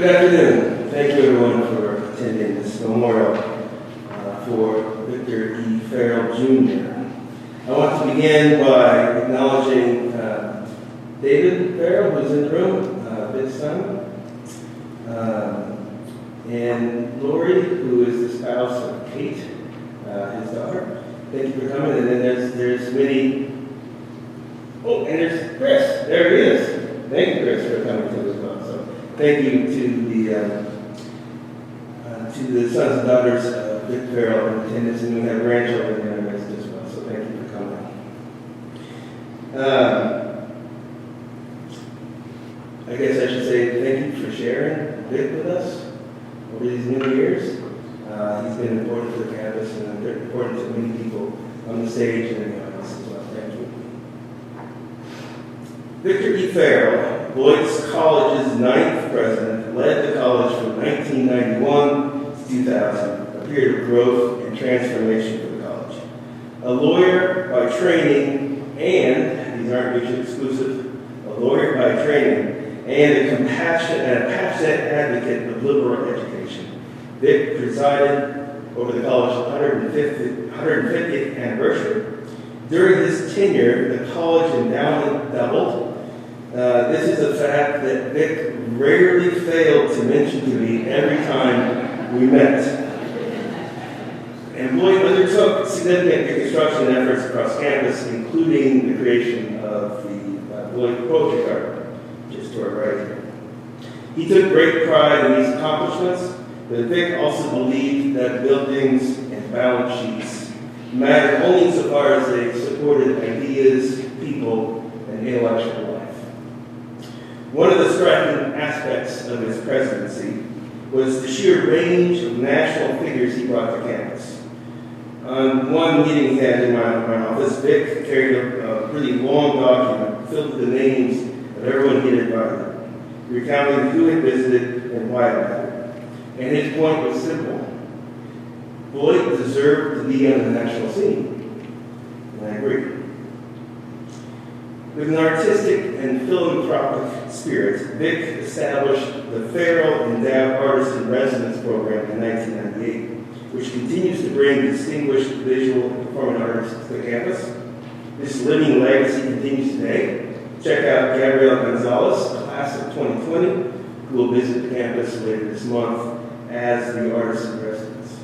Good afternoon. Thank you everyone for attending this memorial for Victor E. Ferrall Jr. I want to begin by acknowledging David Ferrall, who's in the room, Vic's son, and Lori, who is the spouse of Kate, his daughter. Thank you for coming. And then there's many. Oh, and there's Chris. There he is. Thank you, Chris, for coming to as well. So thank you to the sons and daughters of Vic Ferrall in attendance, and we have grandchildren in our midst as well. So thank you for coming. I guess I should say thank you for sharing Vic with us over these many years. He's been important to the campus and important to many people on the stage and in the audience as well. Thank you. Victor E. Ferrall, Beloit College's 9th president, led the college from 1991 to 2000, a period of growth and transformation for the college. A lawyer by training, and these aren't mutually exclusive, a lawyer by training, and a passionate advocate of liberal education. Vic presided over the college's 150th anniversary. During his tenure, the college endowment doubled. This is a fact that Vic rarely failed to mention to me every time we met. And Beloit undertook significant reconstruction efforts across campus, including the creation of the Beloit Poetry Garden, just to our right here. He took great pride in these accomplishments, but Vic also believed that buildings and balance sheets mattered only insofar as they supported ideas, people, and intellectual life. One of the striking aspects of his presidency was the sheer range of national figures he brought to campus. On one meeting he had in my office, Vic carried a really long document filled with the names of everyone he had invited, recounting who had visited and why it mattered. And his point was simple. Beloit deserved to be on the national scene. And I agree. With an artistic and philanthropic spirit, Vic established the Ferrall Endowed Artist in Residence program in 1998, which continues to bring distinguished visual and performing artists to the campus. This living legacy continues today. Check out Gabrielle Gonzalez, class of 2020, who will visit the campus later this month as the artist in residence.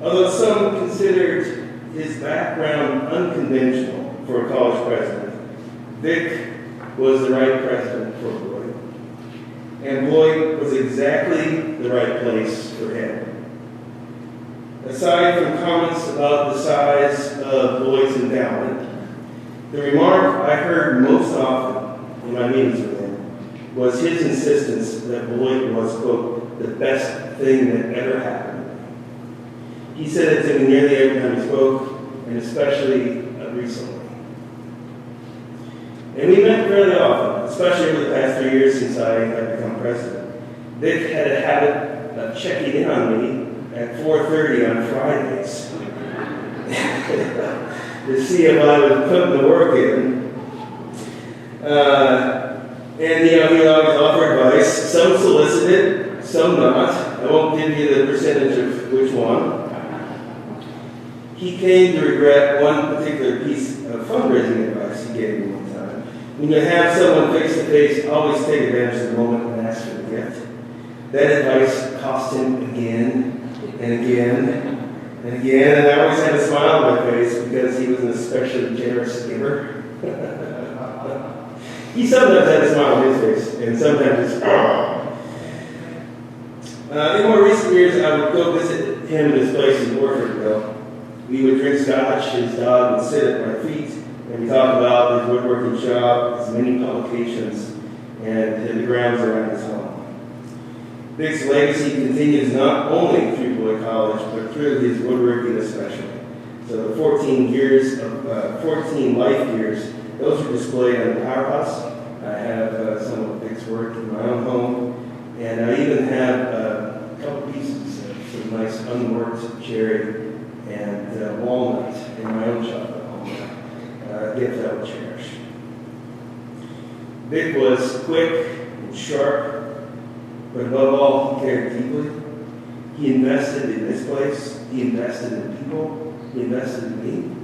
Although some considered his background unconventional for a college president, Vic was the right president for Beloit. And Beloit was exactly the right place for him. Aside from comments about the size of Beloit's endowment, the remark I heard most often in my meetings with him was his insistence that Beloit was, quote, the best thing that ever happened. He said it to me nearly every time he spoke, and especially recently. And we met fairly often, especially over the past 3 years since I had become president. Vic had a habit of checking in on me at 4:30 on Fridays to see if I was putting the work in. And he always offered advice, some solicited, some not. I won't give you the percentage of which one. He came to regret one particular piece of fundraising advice he gave me one time. When you have someone face-to-face, always take advantage of the moment and ask for the gift. That advice cost him again and again and again, and I always had a smile on my face because he was an especially generous giver. He sometimes had a smile on his face, and sometimes it's in more recent years, I would go visit him at his place in Orfordville. We would drink scotch, his dog would sit at my feet, and we talk about his woodworking shop, his many publications, and the grounds around his home. Vic's legacy continues not only through Beloit College, but through his woodworking especially. So the 14 life years, those are displayed on the powerhouse. I have some of Vic's work in my own home, and I even have a couple pieces of some nice unworked cherry and walnut in my own shop at home. Gift I would cherish. Vic was quick and sharp but above all, he cared deeply. He invested in this place. He invested in people. He invested in me.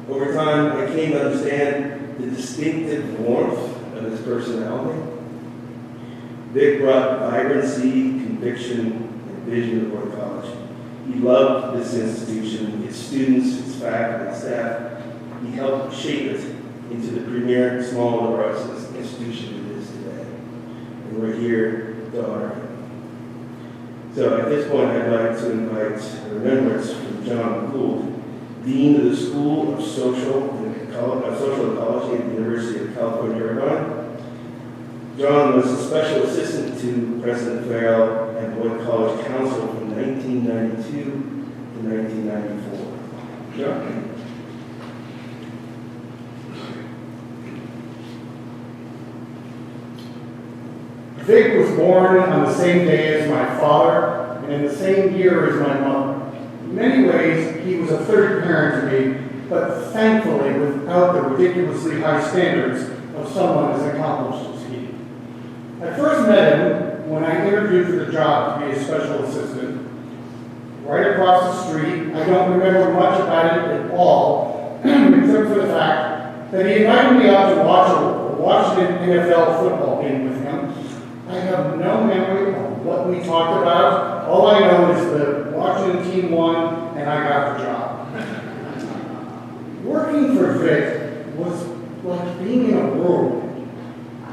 Over time, I came to understand the distinctive warmth of his personality. Vic brought vibrancy, conviction, and vision to Beloit College. He loved this institution, its students, its faculty, its staff. He helped shape it into the premier small liberal arts institution it is today. And we're here to honor him. So at this point, I'd like to invite a remembrance from John Gould, Dean of the School of Social Ecology at the University of California, Irvine. John was a special assistant to President Ferrall and Beloit College Council from 1992 to 1994. John? Vic was born on the same day as my father and in the same year as my mother. In many ways, he was a third parent to me, but thankfully without the ridiculously high standards of someone as accomplished as he. I first met him when I interviewed for the job to be a special assistant. Right across the street, I don't remember much about it at all, except for the fact that he invited me out to watch a Washington NFL football game with him. I have no memory of what we talked about. All I know is the Washington team won, and I got the job. Working for Vic was like being in a whirlwind.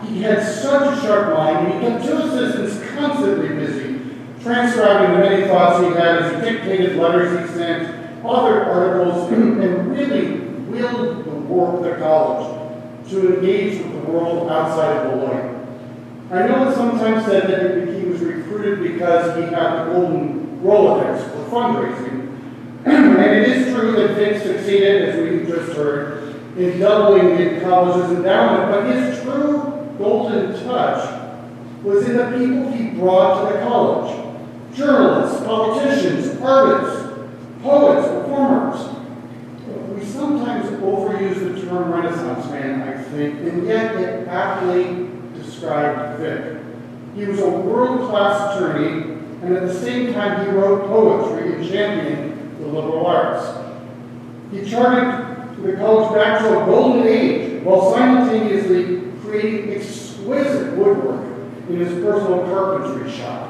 He had such a sharp mind, and he kept two assistants constantly busy, transcribing the many thoughts he had as he dictated letters he sent, authored articles, and really willed the college to engage with the world outside of Beloit. I know it's sometimes said that he was recruited because he had the golden Rolodex for fundraising. And it is true that Vic succeeded, as we just heard, in doubling the college's endowment, but his true golden touch was in the people he brought to the college. Journalists, politicians, artists, poets, performers. We sometimes overuse the term Renaissance man, I think, and yet it aptly described Vic. He was a world-class attorney, and at the same time he wrote poetry and championed the liberal arts. He charted the college back to a golden age while simultaneously creating exquisite woodwork in his personal carpentry shop.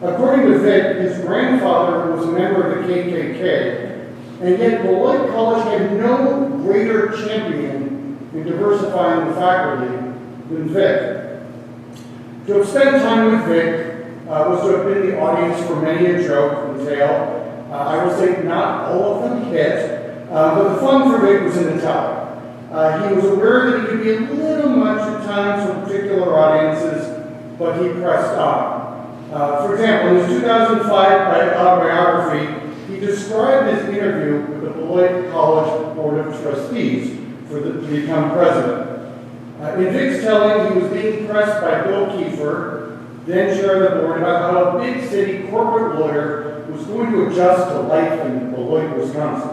According to Vic, his grandfather was a member of the KKK, and yet Beloit College had no greater champion in diversifying the faculty than Vic. To have spent time with Vic was to have been the audience for many a joke and tale. I will say not all of them hit, but the fun for Vic was in the telling. He was aware that he could be a little much at times for particular audiences, but he pressed on. For example, in his 2005 autobiography, he described his interview with the Beloit College Board of Trustees to become president. In Vic's telling, he was being pressed by Bill Kiefer, then chair of the board, about how a big city corporate lawyer was going to adjust to life in Beloit, Wisconsin.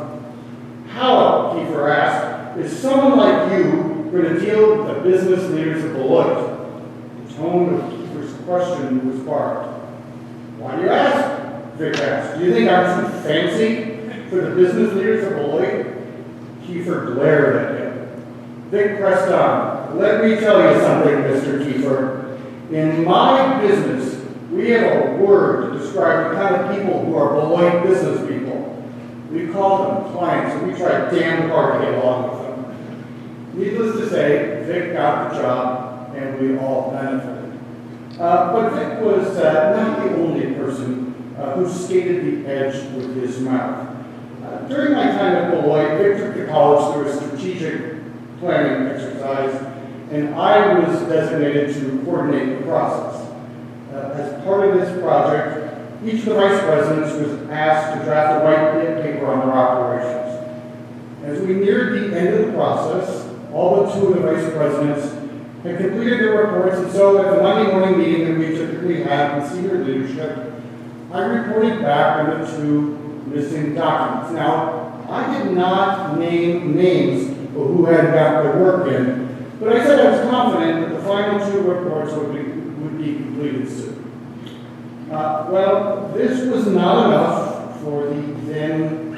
How, Kiefer asked, is someone like you going to deal with the business leaders of Beloit? The tone of Kiefer's question was barbed. Why do you ask? Vic asked. Do you think I'm too fancy for the business leaders of Beloit? Kiefer glared at him. Vic pressed on. Let me tell you something, Mr. Kiefer. In my business, we have a word to describe the kind of people who are Beloit business people. We call them clients, and we try damn hard to get along with them. Needless to say, Vic got the job, and we all benefited. But Vic was not the only person who skated the edge with his mouth. During my time at Beloit, Vic took the college through a strategic planning exercise, and I was designated to coordinate the process. As part of this project, each of the vice presidents was asked to draft a white paper on their operations. As we neared the end of the process, all but two of the vice presidents had completed their reports, and so at the Monday morning meeting that we typically have with senior leadership, I reported back on the two missing documents. Now, I did not name names of who had got their work in, but I said I was confident that the final two reports would be completed soon. Well, this was not enough for the then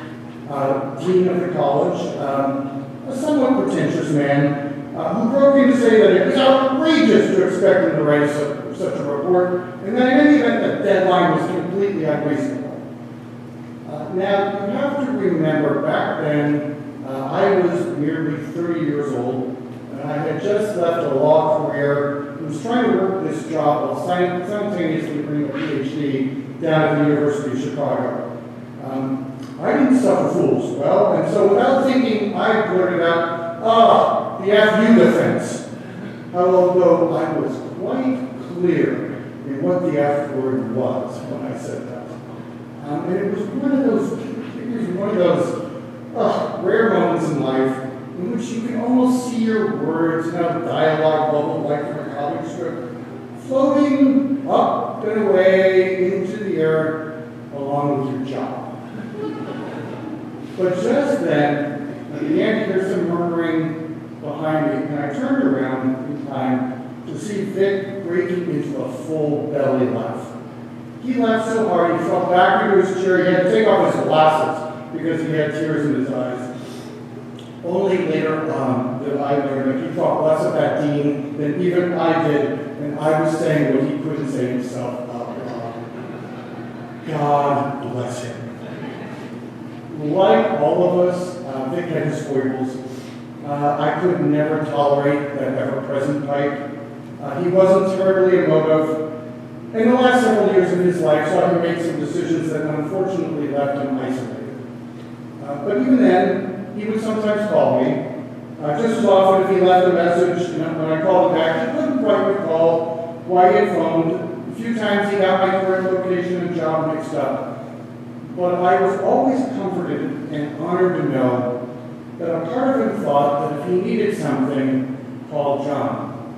dean of the college, a somewhat pretentious man, who broke in to say that it was outrageous to expect him to write such a report, and that in any event, the deadline was completely unreasonable. Now, you have to remember, back then, I was nearly 30 years old, and I had just left a law career and was trying to work this job while simultaneously bringing a PhD down at the University of Chicago. I didn't suffer fools, well, and so without thinking, I blurted out, the FU defense. Although I was quite clear in what the F word was when I said that. And it was one of those rare moments in life in which you can almost see your words in a dialogue bubble like from a comic strip, floating up and away into the air along with your job. But just then, I began to hear some murmuring behind me, and I turned around in time to see Vic breaking into a full belly laugh. He laughed so hard he fell back into his chair. He had to take off his glasses because he had tears in his eyes. Only later on did I learn that he thought less of that dean than even I did, and I was saying what he couldn't say himself out loud. God bless him. Like all of us, Vic had his foibles. I could never tolerate that ever-present pipe. He wasn't terribly emotive. And the last several years of his life saw him make some decisions that unfortunately left him isolated. But even then, he would sometimes call me. Just as often if he left a message, when I called him back, he couldn't quite recall why he had phoned. A few times he got my current location and job mixed up. But I was always comforted and honored to know that a part of him thought that if he needed something, call John.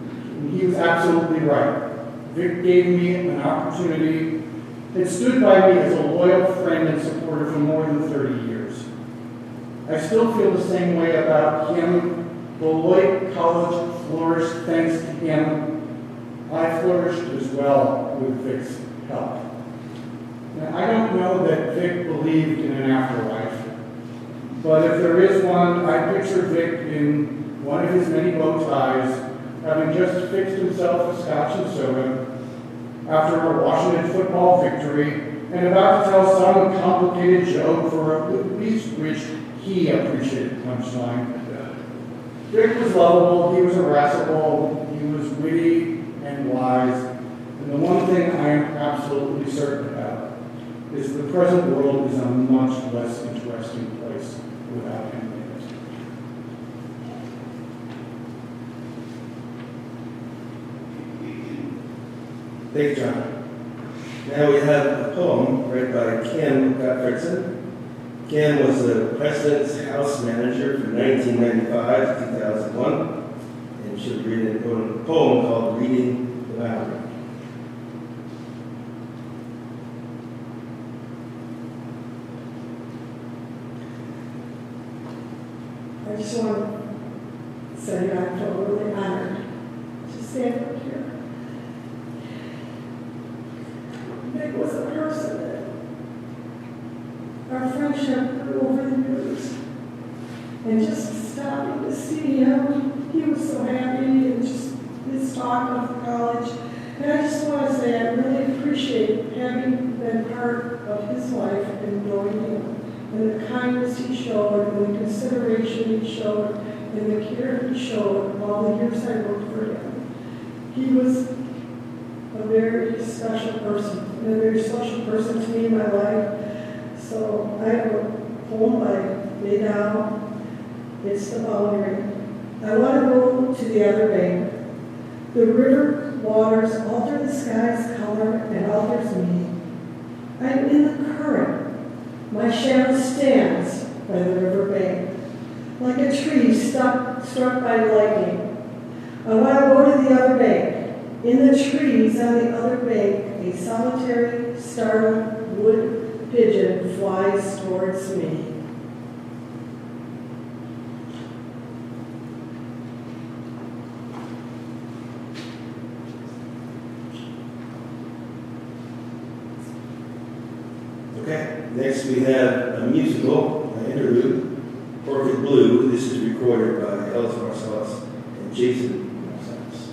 And he was absolutely right. Vic gave me an opportunity and stood by me as a loyal friend and supporter for more than 30 years. I still feel the same way about him. Beloit College flourished thanks to him. I flourished as well with Vic's help. Now, I don't know that Vic believed in an afterlife, but if there is one, I picture Vic in one of his many bow ties, having just fixed himself a scotch and soda after a Washington football victory, and about to tell some complicated joke for at least which he appreciated punchline. Vic was lovable, he was irascible, he was witty and wise, and the one thing I am absolutely certain about is the present world is a much less interesting place without him in it. Thank you, John. Now we have a poem read by Kim Gottfredson. Kim was the President's House Manager from 1995 to 2001, and she'll be reading a poem called Reading the Boundary. I just want to say I feel really honored to stand up here. Nick was a person that our friendship grew over the years. And just stopping to see him, he was so happy, and just his talk of the college. And I just want to say I really appreciate having been part of his life and knowing him, and the kindness he showed, and the consideration he showed, and the care he showed all the years I worked for him. He was a very special person, and a very special person to me in my life. So I have a poem by Beloit. It's the boundary. I want to go to the other bank. The river waters alter the sky's color and alters me. I'm in the current. My shadow stands by the river bank, like a tree struck by lightning. I want to go to the other bank. In the trees on the other bank, a solitary, startled wood pigeon flies towards me. Okay, next we have a musical interlude, Orchid Blue. This is recorded by Ellis Marsalis and Jason Marsalis.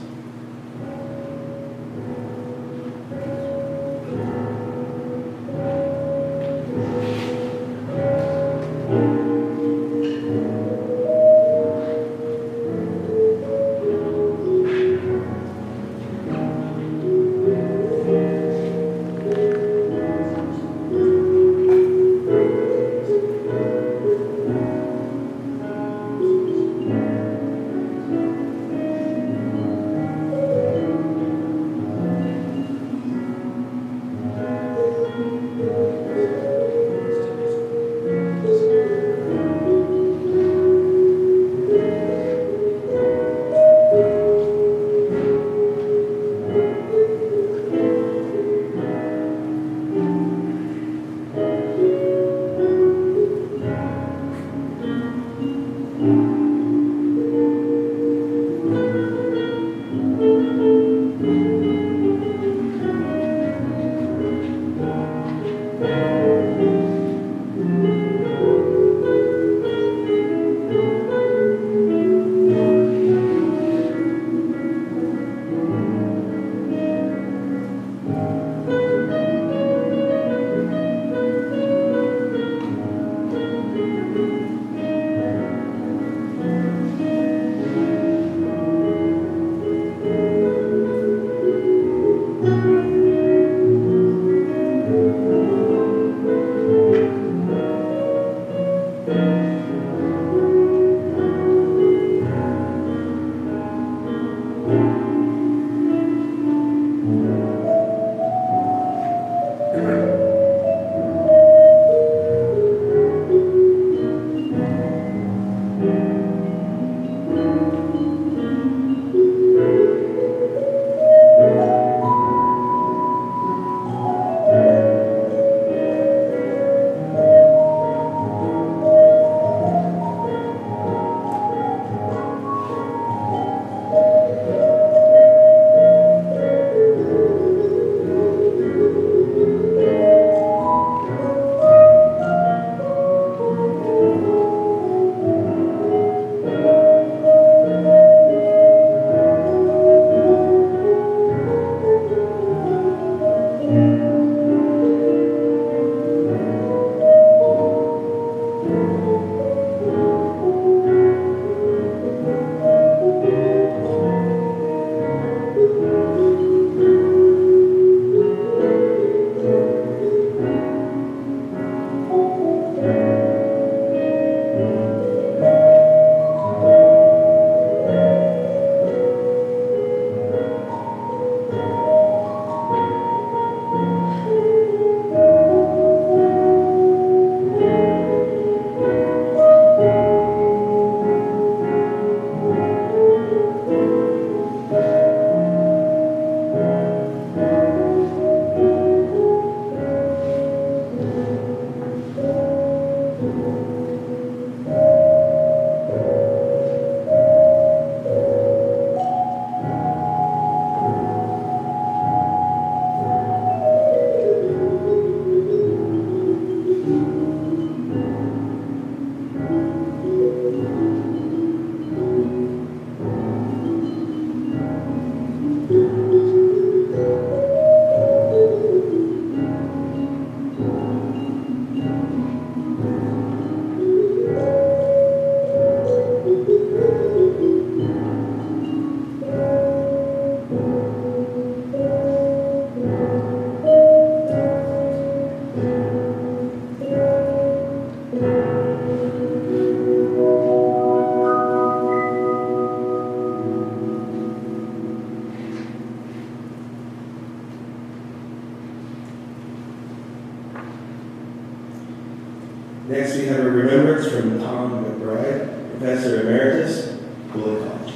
Next, we have a remembrance from Tom McBride, Professor Emeritus, Beloit College.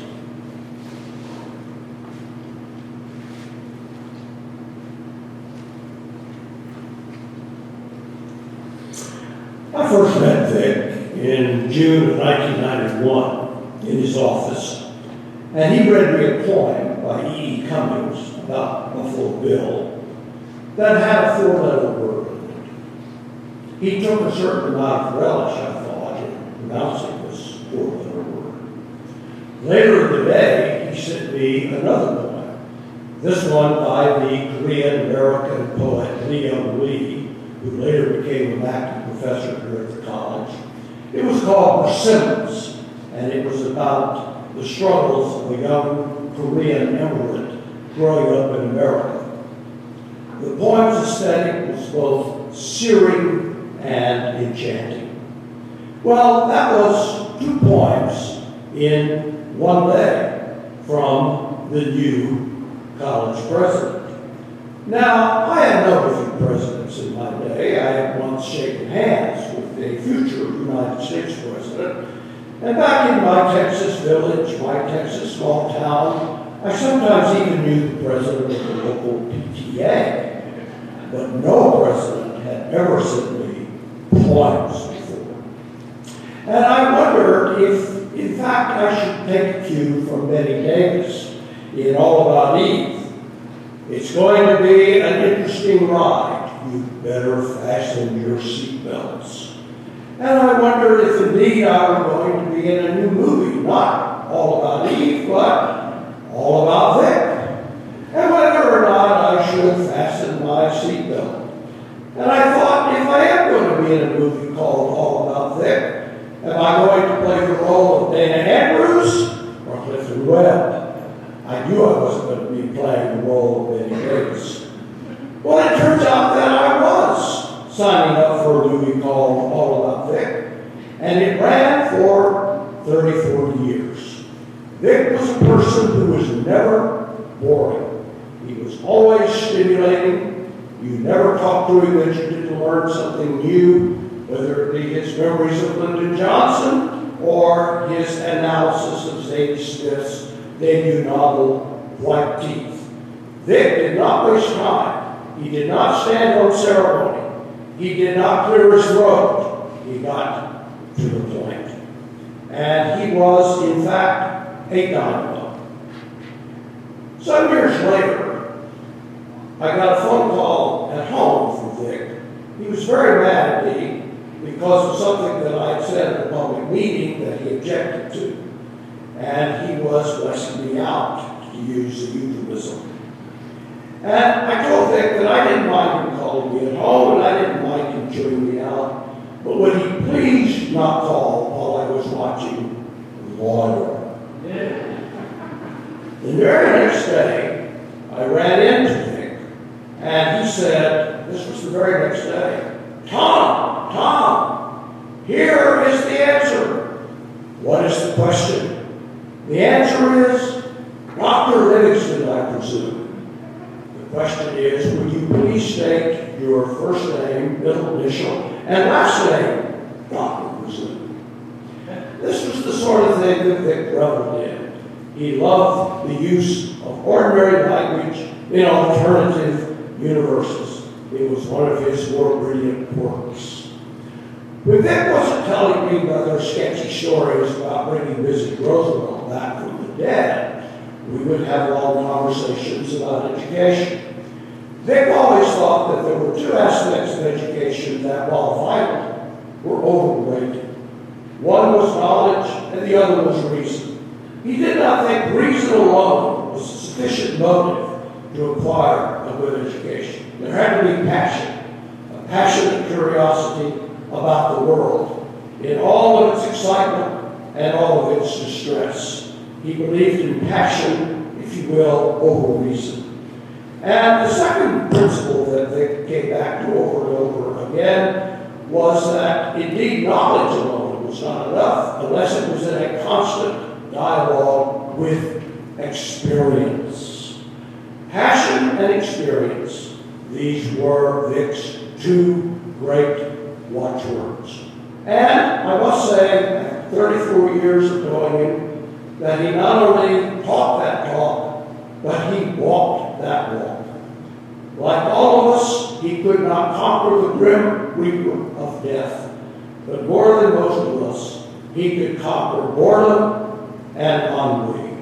I first met Vic in June of 1991 in his office, and he read me a poem by E. Cummings about Buffalo Bill that had a four-letter word in it. he took a certain amount of relish, I thought, in pronouncing this four-letter word. Later in the day, he sent me another poem, this one by the Korean-American poet Liam Lee, who later became an active professor here at the college. It was called Persimmons, and it was about the struggles of a young Korean immigrant growing up in America. The poem's aesthetic was both searing and enchanting. Well, that was 2 poems in one day from the new college president. Now, I had known a few presidents in my day. I had once shaken hands with a future United States president. And back in my Texas village, my Texas small town, I sometimes even knew the president of the local PTA. But no president had ever sent me poems before. And I wondered if, in fact, I should take a cue from Betty Davis in All About Eve. It's going to be an interesting ride. You better fasten your seatbelts. And I wondered if indeed I were going to be in a new movie, not All About Eve, but All About Vic. And whether or not I should fasten my seatbelt. And I thought, if I am going to be in a movie called All About Vic, am I going to play the role of Dana Andrews or Clifton Webb? I knew I wasn't going to be playing the role of Betty Davis. Well, it turns out that I was signing up for a movie called All About Vic, and it ran for 34 years. Vic was a person who was never boring. He was always stimulating. You never talked to him that you didn't learn something new, whether it be his memories of Lyndon Johnson or his analysis of Zadie Smith's debut novel, White Teeth. Vic did not waste time. He did not stand on ceremony. He did not clear his throat. He got to the point. And he was, in fact, a dynamo. Some years later, I got a phone call at home from Vic. He was very mad at me because of something that I had said at a public meeting that he objected to. And he was blessing me out, to use a euphemism. And I told Vic that I didn't mind him calling me at home, and I didn't mind him chewing me out, but would he please not call while I was watching Law and Order. The very next day, I ran into Vic, and he said, this was the very next day, Tom, here is the answer. What is the question? The answer is Dr. Livingston, I presume. The question is, would you please state your first name, middle initial, and last name, Dr. Presume. This was the sort of thing that Vic reveled in. He loved the use of ordinary language in alternative universes. It was one of his more brilliant quirks. When Vic wasn't telling me rather sketchy stories about bringing Mrs. Roosevelt back from the dead, we would have long conversations about education. Vic always thought that there were 2 aspects of education that, while vital, were overrated. One was knowledge, and the other was reason. He did not think reason alone was a sufficient motive to acquire a good education. There had to be passion, a passionate curiosity about the world, in all of its excitement and all of its distress. He believed in passion, if you will, over reason. And the second principle that Vic came back to over and over again was that indeed knowledge alone was not enough unless it was in a constant dialogue with experience. Passion and experience, these were Vic's 2 great watchwords. And I must say, after 34 years of knowing him, that he not only talked that talk, but he walked that walk. Like all of us, he could not conquer the grim reaper of death, but more than most of us, he could conquer boredom and ennui.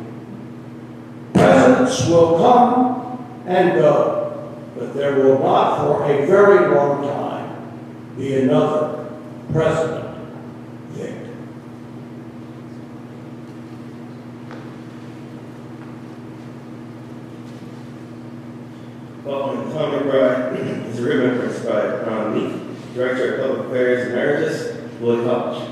Presidents will come and go, but there will not for a very long time be another President Victor. Welcome to Tom McBride is a ribbon prince by Ron Meek, Director of Public Affairs Emeritus, Beloit College.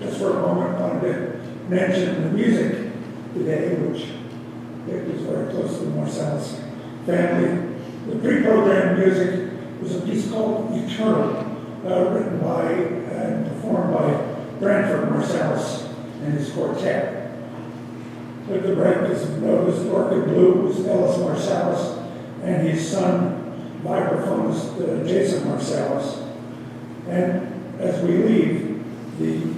Just for a moment, I wanted to mention the music today, which is very close to Marcellus family. The pre-programmed music was a piece called Eternal, written by and performed by Branford Marcellus and his quartet. With the break, as you noticed, Orchid Blue was Ellis Marcellus and his son, vibraphonist Jason Marcellus. And as we leave, the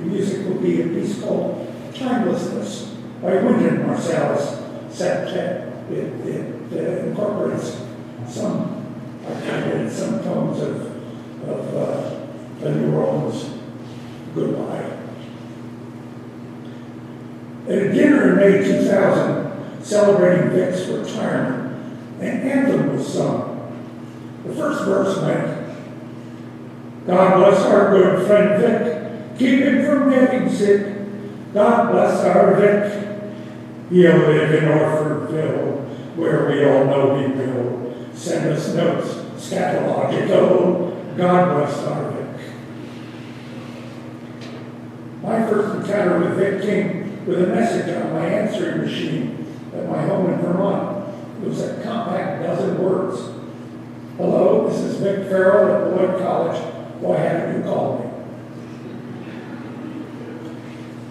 music will be a piece called Timelessness by Wynton Marcellus Septet. It incorporates some tones of a New Orleans goodbye. At a dinner in May 2000, celebrating Vic's retirement, an anthem was sung. The first verse went, "God bless our good friend Vic, keep him from getting sick. God bless our Vic, he'll live in Orfordville, where we all know he will. Send us notes, scatological. God bless our Vic." My first encounter with Vic came with a message on my answering machine at my home in Vermont. It was a compact dozen words. "Hello, this is Vic Ferrall at Beloit College. Why haven't you called me?"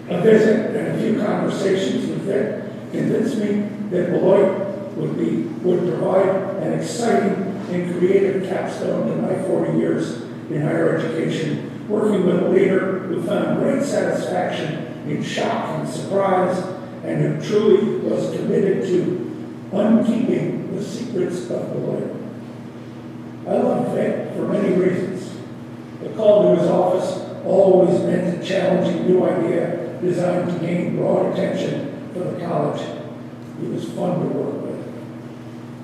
A visit and a few conversations with Vic convinced me that Beloit would provide an exciting and creative capstone to my 40 years in higher education, working with a leader who found great satisfaction in shock and surprise, and who truly was committed to unkeeping the secrets of Beloit. I love Vic for many reasons. The call to his office always meant a challenging new idea designed to gain broad attention for the college. He was fun to work with.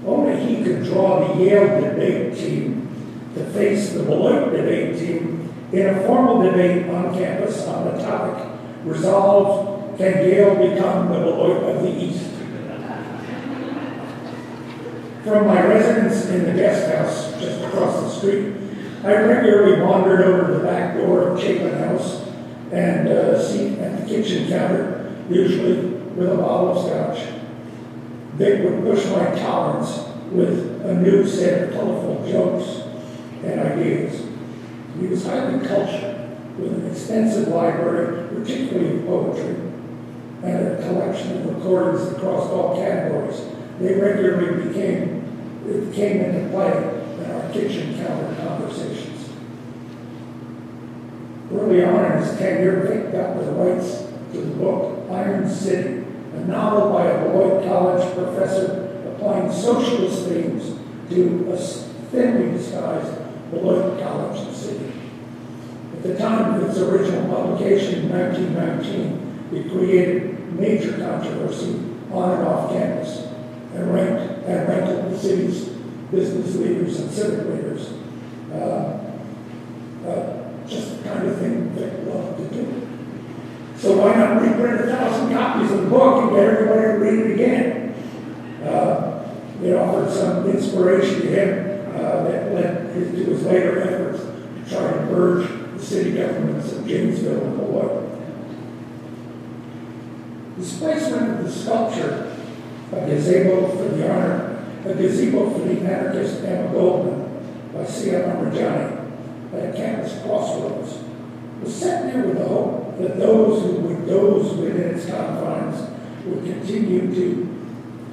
Only he could draw the Yale debate team to face the Beloit debate team in a formal debate on campus on the topic, resolved, can Yale become the Beloit of the East? From my residence in the guest house just across the street, I regularly wandered over to the back door of Chapin House and seat at the kitchen counter, usually with a bottle of scotch. Vic would push my tolerance with a new set of colorful jokes and ideas. He was highly cultured, with an extensive library, particularly of poetry, and a collection of recordings across all categories. They regularly came into play in our kitchen counter conversations. Early on in his tenure, Vic got the rights to the book Iron City, a novel by a Beloit College professor applying socialist themes to a thinly disguised Beloit College city. At the time of its original publication in 1919, it created major controversy on and off campus and rankled the city's business leaders and civic leaders. Just the kind of thing Vic loved to do. So why not reprint 1,000 copies of the book and get everybody to read it again? It offered some inspiration to him that led to his later efforts to try to merge the city governments of Janesville and Beloit. His placement of the sculpture, a gazebo for the anarchist Emma Goldman by C.M. Armajani at a campus crossroads, was set there with the hope that those who would doze within its confines would continue to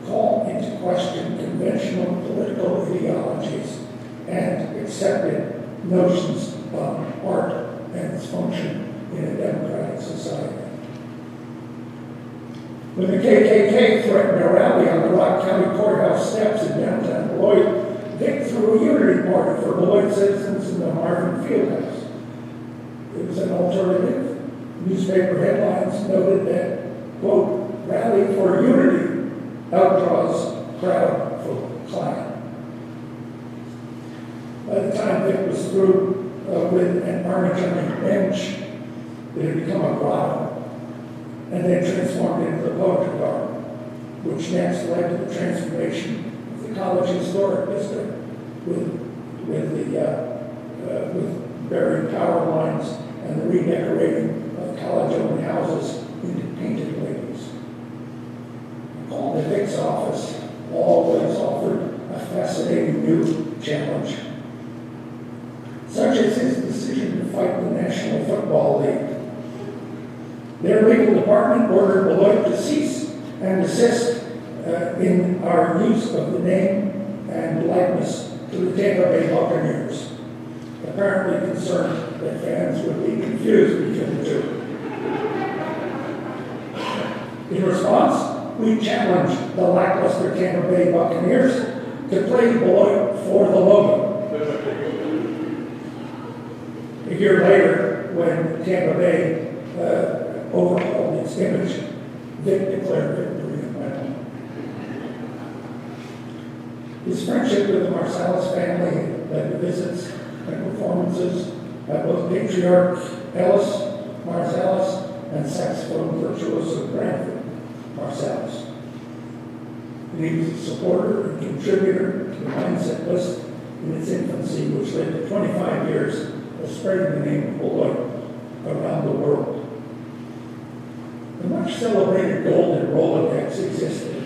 call into question conventional political ideologies and accepted notions of art and its function in a democratic society. When the KKK threatened a rally on the Rock County Courthouse steps in downtown Beloit, Vic threw a unity party for Beloit citizens in the Marvin Fieldhouse. It was an alternative. Newspaper headlines noted that, quote, rally for unity outdraws crowd for clown. By the time Vic was through with an army-jumping bench, it had become a grotto, and then transformed into the poetry garden, which next led to the transformation of the college historic district with buried power lines and the redecorating of college-owned houses into painted ladies. I called the Vic's office, always offered a fascinating new challenge, such as his decision to fight the National Football League. Their legal department ordered Beloit to cease and desist in our use of the name and likeness to the Tampa Bay Buccaneers, apparently concerned that fans would be confused between the two. In response, we challenged the lackluster Tampa Bay Buccaneers to play Beloit for the logo. A year later, when Tampa Bay overhauled its image, Vic declared victory and went home. His friendship with the Marsalis family led to visits and performances at both Patriarch Ellis Marsalis and saxophone virtuoso Branford Marsalis. And he was a supporter and contributor to the mindset list in its infancy, which led to 25 years of spreading the name of Beloit around the world. The much celebrated golden Rolodex existed.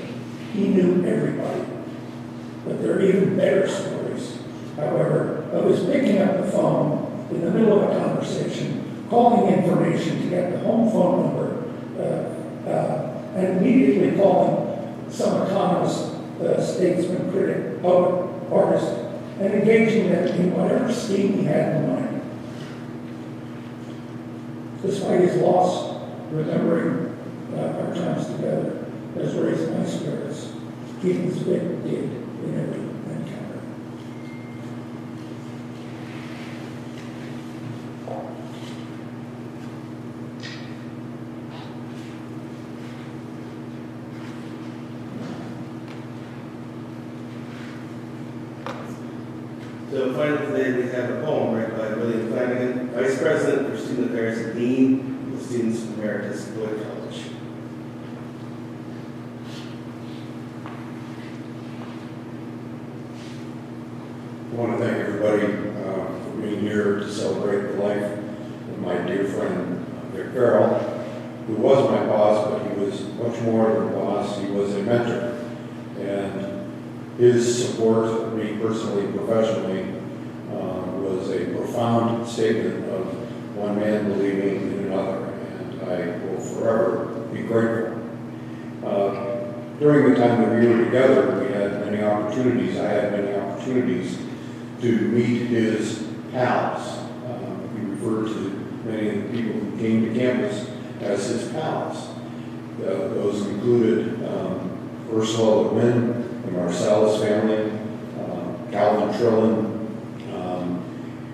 He knew everybody. But there are even better stories, however, of his picking up the phone in the middle of a conversation, calling information to get the home phone number, and immediately calling some economist, statesman, critic, poet, artist, and engaging them in whatever scheme he had in mind. Despite his loss, remembering our times together has raised my spirits, keeping as Vic did in every encounter. So finally today we have a poem read by William Flanagan, Vice President for Student Affairs and Dean of Students Emeritus at Beloit College. I want to thank everybody for being here to celebrate the life of my dear friend, President Ferrall, who was my boss, but he was much more than a boss. He was a mentor. And his support of me personally, professionally, was a profound statement of one man believing in another. And I will forever be grateful. During the time that we were together, we had many opportunities. I had many opportunities to meet his pals. He referred to many of the people who came to campus as his pals. Those included Ursula Le Guin, the Marsalis family, Calvin Trillin,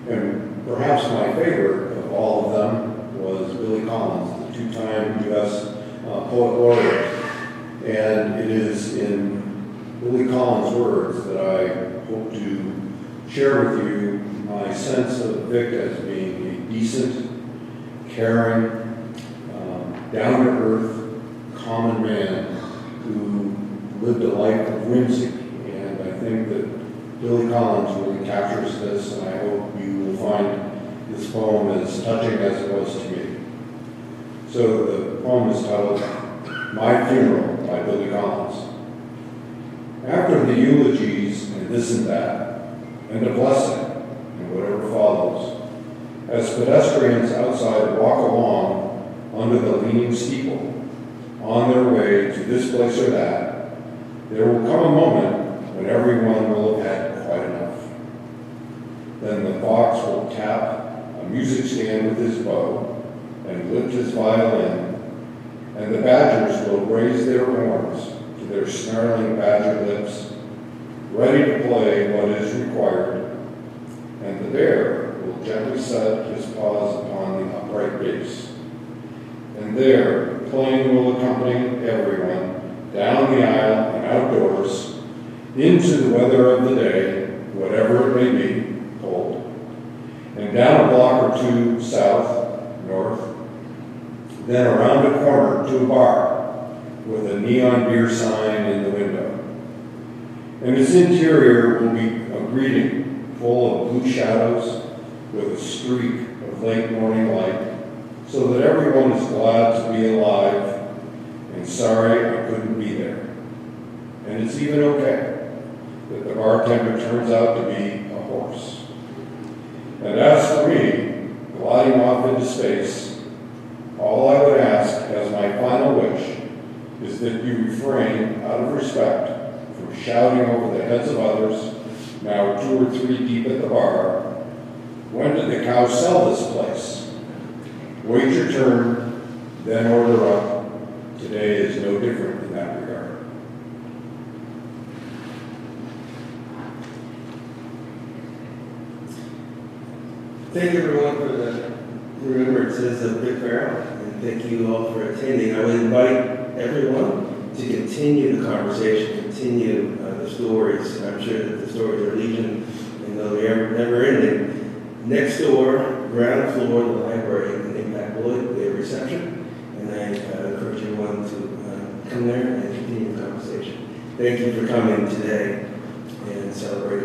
and perhaps my favorite of all of them was Billy Collins, the two-time U.S. Poet Laureate. And it is in Billy Collins' words that I hope to share with you my sense of Vic as being a decent, caring, down-to-earth, common man who lived a life of whimsy. And I think that Billy Collins really captures this, and I hope you will find this poem as touching as it was to me. So the poem is titled My Funeral by Billy Collins. After the eulogies and this and that, and a blessing, and whatever follows, as pedestrians outside walk along under the leaning steeple, on their way to this place or that, there will come a moment when everyone will have had quite enough. Then the fox will tap a music stand with his bow and lift his violin, and the badgers will raise their horns to their snarling badger lips, ready to play what is required, and the bear will will gently set his paws upon the upright base. And there, the plane will accompany everyone down the aisle and outdoors into the weather of the day, whatever it may be, cold, and down a block or two south, north, then around a corner to a bar with a neon beer sign in the window. And its interior will be a greeting full of blue shadows with a streak of late morning light, so that everyone is glad to be alive and sorry I couldn't be there. And it's even okay that the bartender turns out to be a horse. And as for me, gliding off into space, all I would ask as my final wish is that you refrain, out of respect, from shouting over the heads of others, now 2 or 3 deep at the bar, "When did the cow sell this place?" Wait your turn, then order up. Today is no different in that regard. Thank you everyone for the remembrances of Vic Ferrall, and thank you all for attending. I would invite everyone to continue the conversation, continue the stories. I'm sure that the stories are legion and they're never ending. Next door, ground floor, the library in Impact Beloit, they have reception, and I encourage everyone to come there and continue the conversation. Thank you for coming today and celebrate